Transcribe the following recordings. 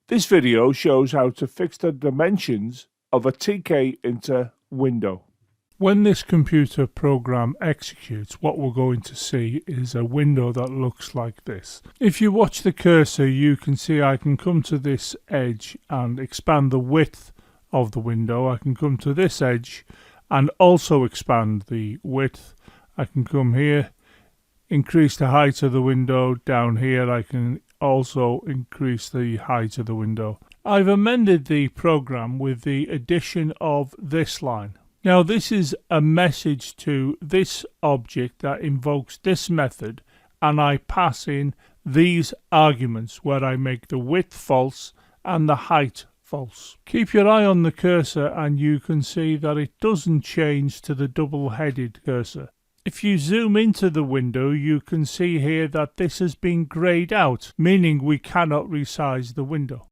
This video shows how to fix the dimensions of a tkinter window. When this computer program executes, what we're going to see is a window that looks like this. If you watch the cursor, you can see I can come to this edge and expand the width of the window. I can come to this edge and also expand the width. I can come here, increase the height of the window. Down here I can also increase the height of the window. I've amended the program with the addition of this line. Now this is a message to this object that invokes this method, and I pass in these arguments where I make the width false and the height false. Keep your eye on the cursor and you can see that it doesn't change to the double-headed cursor. If you zoom into the window, you can see here that this has been greyed out, meaning we cannot resize the window.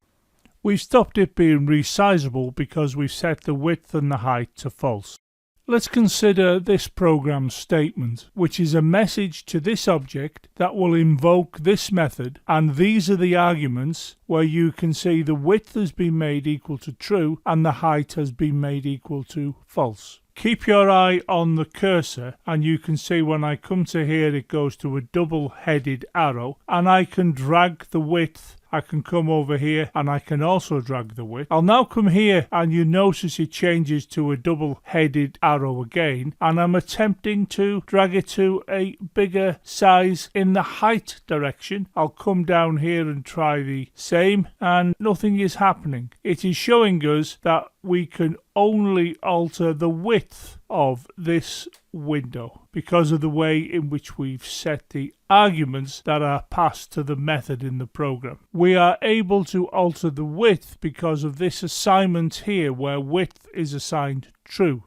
We've stopped it being resizable because we've set the width and the height to false. Let's consider this program statement, which is a message to this object that will invoke this method, and these are the arguments where you can see the width has been made equal to true and the height has been made equal to false. Keep your eye on the cursor and you can see when I come to here it goes to a double-headed arrow, and I can drag the width. I can come over here and I can also drag the width. I'll now come here and you notice it changes to a double-headed arrow again, and I'm attempting to drag it to a bigger size in the height direction. I'll come down here and try the same and nothing is happening. It is showing us that we can only alter the width of this window because of the way in which we've set the arguments that are passed to the method in the program. We are able to alter the width because of this assignment here where width is assigned true.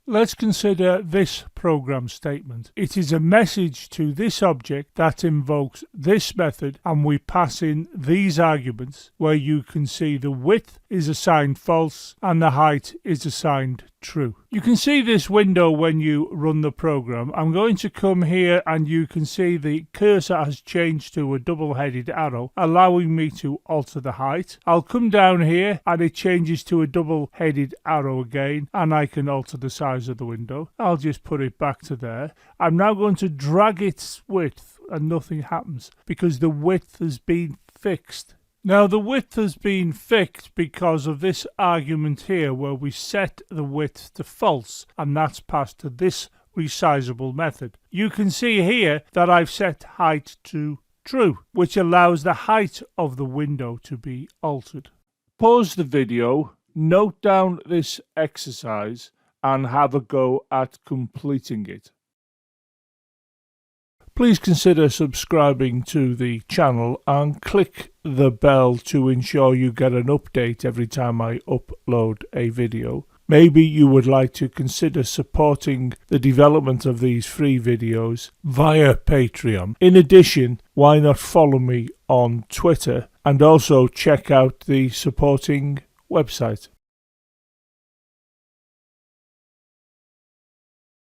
Let's consider this program statement. It is a message to this object that invokes this method, and we pass in these arguments where you can see the width is assigned false and the height is assigned true. You can see this window when you run the program. I'm going to come here and you can see the cursor has changed to a double-headed arrow, allowing me to alter the height. I'll come down here and it changes to a double-headed arrow again, and I can alter the size of the window. I'll just put it back to there. I'm now going to drag its width and nothing happens because the width has been fixed. Now the width has been fixed because of this argument here where we set the width to false, and that's passed to this resizable method. You can see here that I've set height to true, which allows the height of the window to be altered. Pause the video, note down this exercise and have a go at completing it. Please consider subscribing to the channel and click the bell to ensure you get an update every time I upload a video. Maybe you would like to consider supporting the development of these free videos via Patreon. In addition, why not follow me on Twitter and also check out the supporting website.